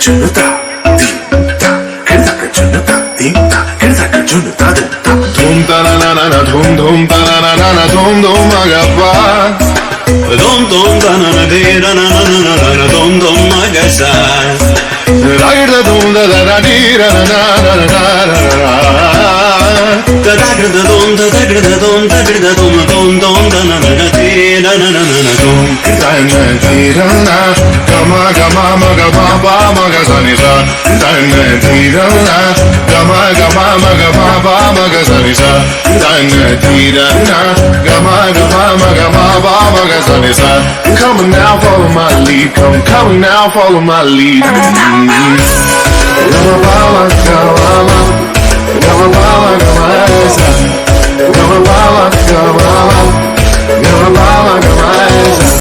chunuta, tinta, kedaka chunuta, tinta, kedaka chunuta, tinta. Dum ta na na na na, dum ta na na na na, dum agappa. Dum dum da na na de na na na na na na dum magasa. Ragda dum da da da di ra na na na na na na. Da da da dum da da da dum da da dum da na na na de na na na na dum. Dana tirana, gama gama maga ba ba maga sani sa. Dana tirana, gama gama maga ba ba maga sani sa. Dana tirana, gama gama maga ba ba maga sani sa. Come on now, follow my lead. Come now, follow my lead. Gama bala gama, gama bala gama sa. Gama bala gama, gama bala gama sa.